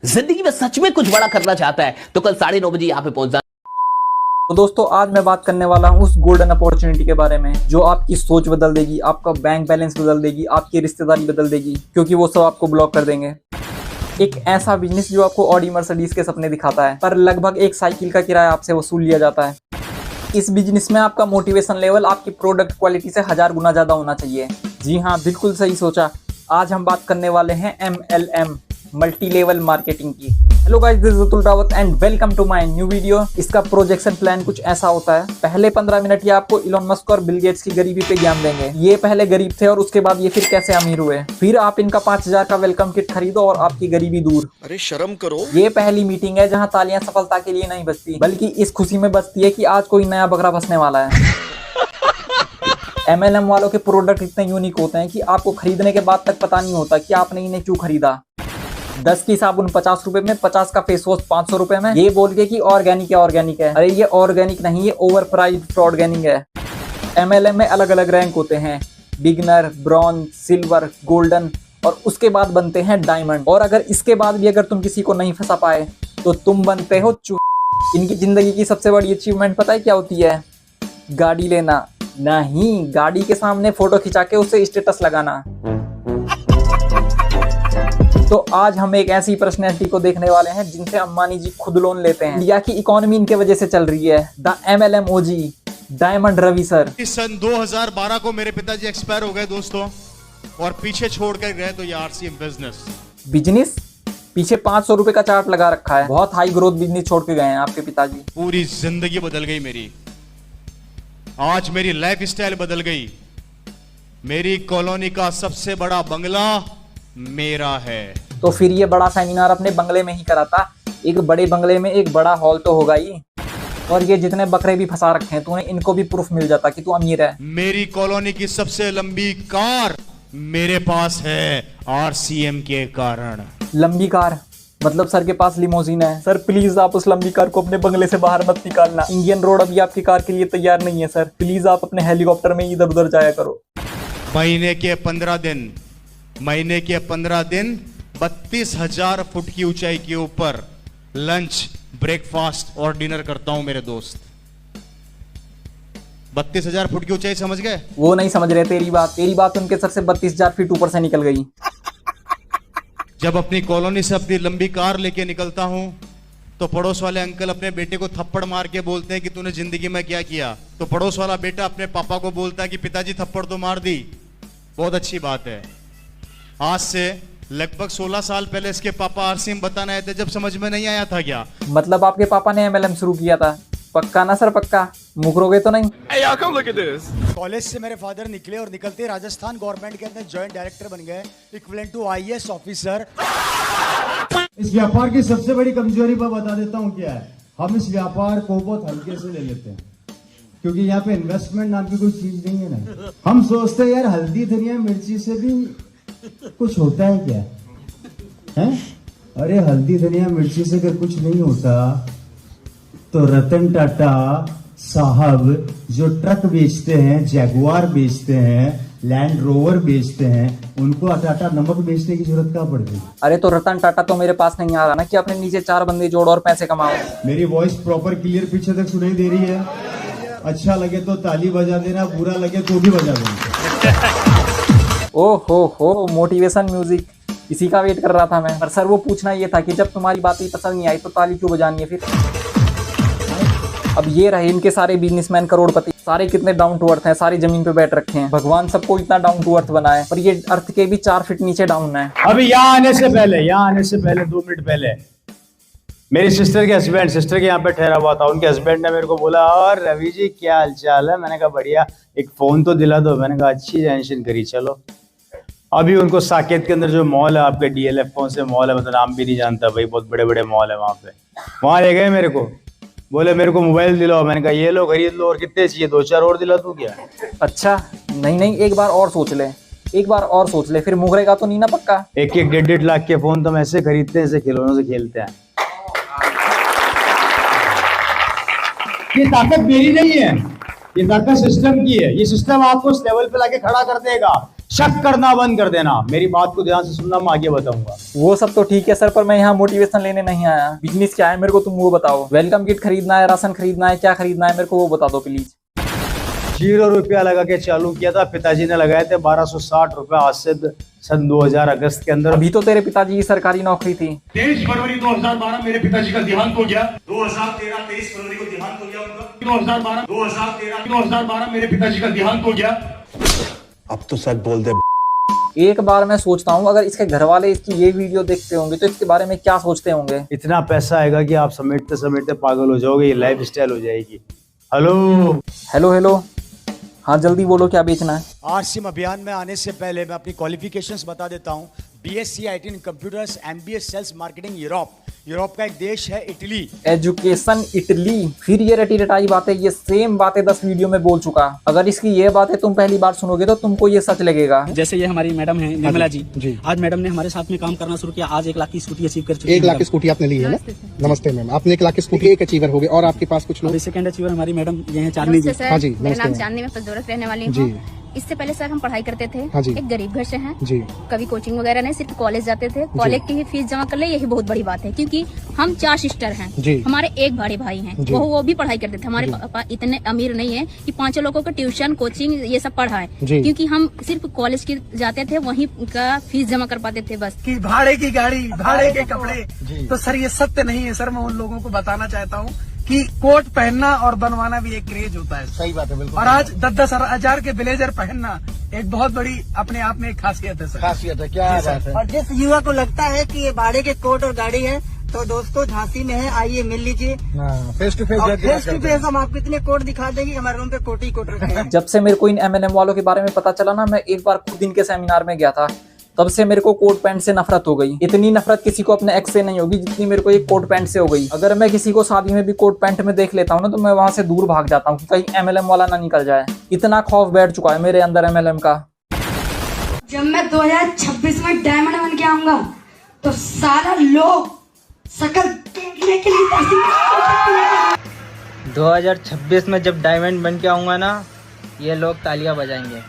जिंदगी में सच में कुछ बड़ा करना चाहता है तो कल 9:30 बजे यहाँ पे पहुंच जाना। तो दोस्तों आज मैं बात करने वाला हूँ उस गोल्डन अपॉर्चुनिटी के बारे में जो आपकी सोच बदल देगी, आपका बैंक बैलेंस बदल देगी, आपकी रिश्तेदारी बदल देगी, क्योंकि वो सब आपको ब्लॉक कर देंगे। एक ऐसा बिजनेस जो आपको ऑडी मर्सिडीज के सपने दिखाता है, पर लगभग एक साइकिल का किराया आपसे वसूल लिया जाता है। इस बिजनेस में आपका मोटिवेशन लेवल आपकी प्रोडक्ट क्वालिटी से 1000 गुना ज्यादा होना चाहिए। जी हाँ, बिल्कुल सही सोचा। आज हम बात करने वाले हैं MLM, मल्टी लेवल मार्केटिंग की। Hello guys, this is Atul Rawat and welcome to my new video. इसका प्रोजेक्शन प्लान कुछ ऐसा होता है। पहले 15 मिनट ये आपको इलॉन मस्क और बिल गेट्स की गरीबी पे ज्ञान देंगे। ये पहले गरीब थे और उसके बाद ये फिर कैसे अमीर हुए। फिर आप इनका 5000 का वेलकम किट खरीदो और आपकी गरीबी दूर। अरे शर्म करो। ये पहली मीटिंग है जहाँ तालियां सफलता के लिए नहीं बजती, बल्कि इस खुशी में बजती है कि आज कोई नया बकरा बसने वाला है। MLM वालों के प्रोडक्ट इतने यूनिक होते हैं कि आपको खरीदने के बाद तक पता नहीं होता कि आपने इन्हें क्यों खरीदा। 10 की साबुन 50 रुपए में, 50 का फेस वॉश 500 रुपए में, ये बोल के कि ऑर्गेनिक है ऑर्गेनिक है। अरे ये ऑर्गेनिक नहीं, ये ओवर प्राइस्ड फ्रॉडगेनिक है। MLM में अलग अलग रैंक होते हैं, बिगनर, ब्रॉन्ज, सिल्वर, गोल्डन, और उसके बाद बनते हैं डायमंड। और अगर इसके बाद भी अगर तुम किसी को नहीं फंसा पाए तो तुम बनते हो चू। इनकी जिंदगी की सबसे बड़ी अचीवमेंट पता है क्या होती है? गाड़ी लेना नहीं, गाड़ी के सामने फोटो खिंचा के उससे स्टेटस लगाना। तो आज हम एक ऐसी पर्सनैलिटी को देखने वाले हैं जिनसे अंबानी जी खुद लोन लेते हैं। इंडिया की इकोनॉमी इनके वजह से चल रही है। The MLM OG diamond Ravi sir. सन 2012 को मेरे पिताजी एक्सपायर हो गए दोस्तों, और पीछे छोड़ कर गए तो ये RCM बिजनेस पीछे 500 रुपए का चार्ट लगा रखा है। बहुत हाई ग्रोथ बिजनेस छोड़ के गए हैं आपके पिताजी। पूरी जिंदगी बदल गई मेरी। आज मेरी लाइफ स्टाइल बदल गई। मेरी कॉलोनी का सबसे बड़ा बंगला मेरा है। तो फिर ये बड़ा सेमिनार अपने बंगले में ही कराता। एक बड़े बंगले में एक बड़ा हॉल तो होगा ही। और ये जितने बकरे भी फंसा रखे हैं तूने, इनको भी प्रूफ मिल जाता कि तू अमीर है। मेरी कॉलोनी की सबसे लंबी कार मेरे पास है RCM के कारण। लंबी कार मतलब सर के पास लिमोजिन है। सर प्लीज आप उस लंबी कार को अपने बंगले से बाहर मत निकालना। इंडियन रोड अभी आपकी कार के लिए तैयार नहीं है सर। प्लीज आप अपने हेलीकॉप्टर में इधर उधर जाया करो। महीने के 15 दिन 32,000 फुट की ऊंचाई के ऊपर लंच, ब्रेकफास्ट और डिनर करता हूं मेरे दोस्त। 32,000 फुट की ऊंचाई समझ गए? वो नहीं समझ रहे तेरी बात उनके सर से 32,000 फीट ऊपर से निकल गई। जब अपनी कॉलोनी से अपनी लंबी कार लेके निकलता हूं तो पड़ोस वाले अंकल अपने बेटे को थप्पड़ मार के बोलते हैं कि तूने जिंदगी में क्या किया। तो पड़ोस वाला बेटा अपने पापा को बोलता है कि पिताजी थप्पड़ तो मार दी। बहुत अच्छी बात है। आज से लगभग 16 साल पहले इसके पापा RCM बताने आए थे, जब समझ में नहीं आया था क्या। मतलब आपके पापा ने MLM शुरू किया था? पक्का ना सर, पक्का? मुकरोगे तो नहीं? कॉलेज से मेरे फादर निकले और निकलते राजस्थान गवर्नमेंट के अंदर जॉइंट डायरेक्टर बन गए, इक्विवेलेंट टू IAS ऑफिसर। इस व्यापार की सबसे बड़ी कमजोरी मैं बता देता हूँ क्या है। हम इस व्यापार को बहुत हल्के से ले लेते हैं, क्योंकि यहाँ पे इन्वेस्टमेंट नाम की कोई चीज नहीं है ना। हम सोचते हैं यार हल्दी धनिया मिर्ची से भी कुछ होता है क्या है? अरे हल्दी धनिया मिर्ची से अगर कुछ नहीं होता तो रतन टाटा साहब जो ट्रक बेचते हैं, जैगुआर बेचते हैं, लैंड रोवर बेचते हैं, उनको टाटा नमक बेचने की जरूरत कहाँ पड़ गई? अरे तो रतन टाटा तो मेरे पास नहीं आ रहा ना कि अपने नीचे 4 बंदे जोड़ और पैसे कमाओ। मेरी वॉइस प्रॉपर क्लियर पीछे तक सुनाई दे रही है? अच्छा लगे तो ताली बजा देना, बुरा लगे तो भी बजा देना। ओ हो मोटिवेशन म्यूजिक, इसी का वेट कर रहा था मैं। पर सर वो पूछना ये था कि जब तुम्हारी बात ही पसंद नहीं आई तो ताली क्यों बजानी है फिर? अब ये रहे इनके सारे बिजनेसमैन करोड़पति। सारे कितने डाउन टू अर्थ हैं, सारी जमीन पे बैठ रखे हैं। भगवान सबको इतना डाउन टू अर्थ बनाए, पर ये अर्थ के भी 4 फीट नीचे डाउन है। अभी यहाँ आने से पहले 2 मिनट पहले मेरी सिस्टर के यहाँ पे ठहरा हुआ था। उनके हस्बैंड ने मेरे को बोला, और रवि जी क्या हालचाल है? मैंने कहा बढ़िया, एक फोन तो दिला दो। मैंने कहा अच्छी टेंशन करी, चलो। अभी उनको साकेत के अंदर जो मॉल है, आपके DLF कौन से मॉल है, मतलब नाम भी नहीं जानता भाई, बहुत बड़े बड़े मॉल है वहाँ पे। वहाँ ले गए मेरे को, बोले मेरे को मोबाइल दिलाओ। मैंने कहा ये लो खरीद लो, और कितने चाहिए? 2-4 और दिला दूं क्या? अच्छा नहीं, एक बार और सोच ले, फिर मुकरेगा तो नहीं ना पक्का? 1-1, 1.5 लाख के फोन तो हम ऐसे खरीदते हैं, ऐसे खिलौनों से खेलते हैं। ये ताकत मेरी नहीं है, ये ताकत सिस्टम की है। ये सिस्टम आपको उस लेवल पे लाके खड़ा कर देगा शक करना बंद कर देना। मेरी बात को ध्यान से सुनना, मैं आगे बताऊंगा। वो सब तो ठीक है सर, पर मैं यहाँ मोटिवेशन लेने नहीं आया। बिजनेस क्या है मेरे को तुम वो बताओ। वेलकम किट खरीदना है, राशन खरीदना है, क्या खरीदना है मेरे को वो बता दो प्लीज। 0 रुपया लगा के चालू किया था, पिताजी ने लगाए थे 1260 रुपया आज से सन 2000 अगस्त के अंदर। अभी तो तेरे पिताजी की सरकारी नौकरी थी। 23 फरवरी 2012 मेरे पिताजी का देहांत हो गया। 2013 23 फरवरी को देहांत हो गया उनका। 2012 मेरे पिताजी का देहांत हो गया। अब तो सच बोल दे। एक बार मैं सोचता हूँ अगर इसके घर वाले इसकी ये वीडियो देखते होंगे तो इसके बारे में क्या सोचते होंगे। इतना पैसा आएगा कि आप समेटते समेटते पागल हो जाओगे, ये लाइफ स्टाइल हो जाएगी। हेलो हेलो हेलो, हाँ जल्दी बोलो क्या बेचना है। आज सिम अभियान में आने से पहले मैं अपनी क्वालिफिकेशंस बता देता हूँ। BSc IT in computers, MBA sales marketing Europe का एक देश है इटली। एजुकेशन इटली, फिर ये रटी रटाई बातें, ये सेम बातें 10 वीडियो में बोल चुका। अगर इसकी ये बातें तुम पहली बार सुनोगे तो तुमको ये सच लगेगा। जैसे ये हमारी मैडम है निर्मला जी, आज मैडम ने हमारे साथ में काम करना शुरू किया। आज 1 लाख की स्कूटी अचीव कर चुकी है। 1 लाख की स्कूटी आपने ली है ना? नमस्ते मैम, आपने 1 लाख की स्कूटी एक अचीवर हो गए और आपके पास कुछ लोग। अभी सेकंड अचीवर हमारी मैडम ये है चांदनी जी। हाँ जी, मेरा नाम नमस्ते चांदनी, मैं पजदौरत रहने वाली हूँ। इससे पहले सर हम पढ़ाई करते थे। हाँ जी। एक गरीब घर से हैं। जी। कभी कोचिंग वगैरह नहीं, सिर्फ कॉलेज जाते थे। कॉलेज की ही फीस जमा कर ले, यही बहुत बड़ी बात है, क्योंकि हम 4 सिस्टर हैं। जी। हमारे एक बड़े भाई हैं, वो भी पढ़ाई करते थे। हमारे पापा इतने अमीर नहीं है कि 5 लोगों को ट्यूशन कोचिंग ये सब पढ़ाए, क्योंकि हम सिर्फ कॉलेज की जाते थे, वहीं का फीस जमा कर पाते थे बस। कि भाड़े की गाड़ी, भाड़े के कपड़े, तो सर ये सत्य नहीं है। सर मैं उन लोगों को बताना चाहता हूँ कि कोट पहनना और बनवाना भी एक क्रेज होता है। सही बात है, बिल्कुल। और आज 10-10 हजार के ब्लेजर पहनना एक बहुत बड़ी अपने आप में एक खासियत है सर। खासियत है, क्या बात है। और जिस युवा को लगता है कि ये भाड़े के कोट और गाड़ी है, तो दोस्तों झांसी में है, आइए मिल लीजिए। फेस टू फेस हम आपको इतने कोट दिखा देंगे, हमारे रूम पे कोट ही कोट रखे हैं। जब से मेरे को इन MLM वालों के बारे में पता चला ना, मैं एक बार खुद इनके सेमिनार में गया था, तब से मेरे को कोट पैंट से नफरत हो गई। इतनी नफरत किसी को अपने एक्स से नहीं होगी जितनी मेरे को एक कोट पैंट से हो गई। अगर मैं किसी को शादी में भी कोट पैंट में देख लेता हूँ ना, तो मैं वहां से दूर भाग जाता हूँ, कहीं MLM वाला ना निकल जाए। इतना खौफ बैठ चुका है मेरे अंदर MLM का। जब मैं 2026 में डायमंड बन के आऊंगा तो सारा लोग शकल देखने के लिए 2026 में जब डायमंड बन के आऊंगा ना, ये लोग तालियां बजाएंगे।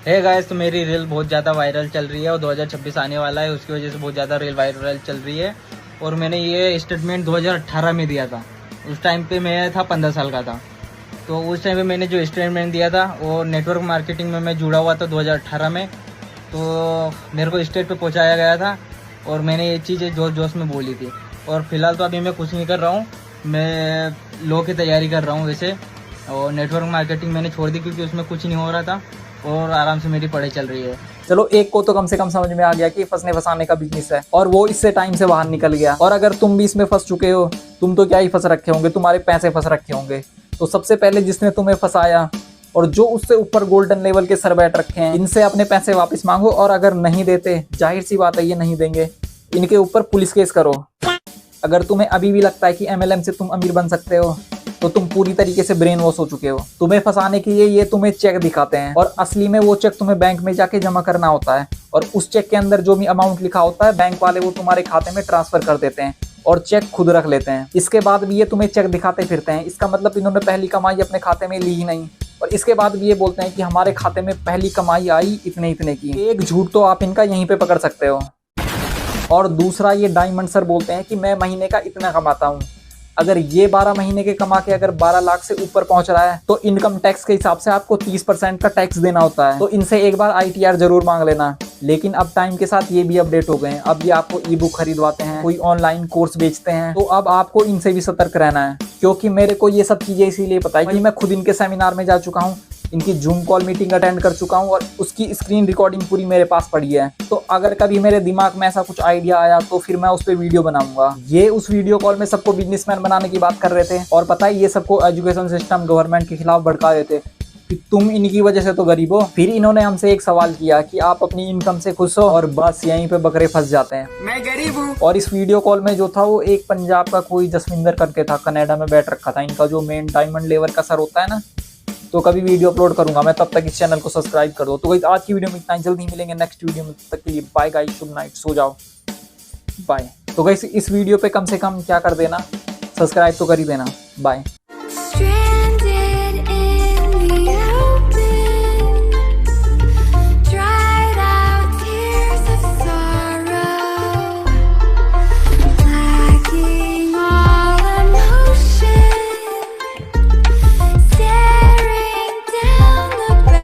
है गाइस, तो मेरी रील बहुत ज़्यादा वायरल चल रही है और 2026 आने वाला है, उसकी वजह से बहुत ज़्यादा रील वायरल चल रही है। और मैंने ये स्टेटमेंट 2018 में दिया था। उस टाइम पे मैं था 15 साल का था। तो उस टाइम पे मैंने जो स्टेटमेंट दिया था वो नेटवर्क मार्केटिंग में मैं जुड़ा हुआ था 2018 में। तो मेरे को स्टेट पे पहुंचाया गया था और मैंने ये चीज़ें जोश जोश में बोली थी। और फिलहाल तो अभी मैं कुछ नहीं कर रहा हूँ, मैं लॉ की तैयारी कर रहा हूँ वैसे। और नेटवर्क मार्केटिंग मैंने छोड़ दी क्योंकि उसमें कुछ नहीं हो रहा था और आराम से मेरी पढ़ाई चल रही है। चलो एक को तो कम से कम समझ में आ गया कि फंसने फंसाने का बिजनेस है और वो इससे टाइम से बाहर निकल गया। और अगर तुम भी इसमें फंस चुके हो, तुम तो क्या ही फंस रखे होंगे, तुम्हारे पैसे फंस रखे होंगे। तो सबसे पहले जिसने तुम्हें फंसाया और जो उससे ऊपर गोल्डन लेवल के सर बैठ रखे हैं, इनसे अपने पैसे वापस मांगो। और अगर नहीं देते, जाहिर सी बात है ये नहीं देंगे, इनके ऊपर पुलिस केस करो। अगर तुम्हें अभी भी लगता है कि MLM से तुम अमीर बन सकते हो, तो तुम पूरी तरीके से ब्रेन वॉश हो चुके हो। तुम्हें फंसाने के लिए ये तुम्हें चेक दिखाते हैं और असली में वो चेक तुम्हें बैंक में जाके जमा करना होता है। और उस चेक के अंदर जो भी अमाउंट लिखा होता है, बैंक वाले वो तुम्हारे खाते में ट्रांसफर कर देते हैं और चेक खुद रख लेते हैं। इसके बाद भी ये तुम्हें चेक दिखाते फिरते हैं। इसका मतलब इन्होंने पहली कमाई अपने खाते में ली ही नहीं। और इसके बाद भी ये बोलते हैं कि हमारे खाते में पहली कमाई आई इतने इतने की। एक झूठ तो आप इनका यहीं पे पकड़ सकते हो। और दूसरा, ये डायमंड सर बोलते हैं कि मैं महीने का इतना कमाता हूँ। अगर ये 12 महीने के कमा के अगर 12 लाख से ऊपर पहुंच रहा है, तो इनकम टैक्स के हिसाब से आपको 30% का टैक्स देना होता है। तो इनसे एक बार ITR जरूर मांग लेना। लेकिन अब टाइम के साथ ये भी अपडेट हो गए हैं। अब ये आपको ई-बुक खरीदवाते हैं, कोई ऑनलाइन कोर्स बेचते हैं। तो अब आपको इनसे भी सतर्क रहना है, क्योंकि मेरे को ये सब चीजें इसीलिए पता है कि मैं खुद इनके सेमिनार में जा चुका हूँ, इनकी जूम कॉल मीटिंग अटेंड कर चुका हूँ और उसकी स्क्रीन रिकॉर्डिंग पूरी मेरे पास पड़ी है। तो अगर कभी मेरे दिमाग में ऐसा कुछ आइडिया आया तो फिर मैं उस पर वीडियो बनाऊंगा। ये उस वीडियो कॉल में सबको बिजनेसमैन बनाने की बात कर रहे थे और पता है ये सबको एजुकेशन सिस्टम गवर्नमेंट के खिलाफ भड़का रहे थे कि तुम इनकी वजह से तो गरीब हो। फिर इन्होंने हमसे एक सवाल किया कि आप अपनी इनकम से खुश हो, और बस यहीं पे बकरे फंस जाते हैं। मैं गरीब हूँ। और इस वीडियो कॉल में जो था वो एक पंजाब का कोई जसविंदर करके था, कनाडा में बैठ रखा था। इनका जो मेन डायमंड लेवल का सर होता है ना। तो कभी वीडियो अपलोड करूंगा मैं, तब तक इस चैनल को सब्सक्राइब कर दो। तो गाइस आज की वीडियो में इतना ही, जल्दी मिलेंगे नेक्स्ट वीडियो में। तब तक के लिए बाय गाइस, गुड नाइट, सो जाओ, बाय। तो गाइस इस वीडियो पे कम से कम क्या कर देना, सब्सक्राइब तो कर ही देना। बाय।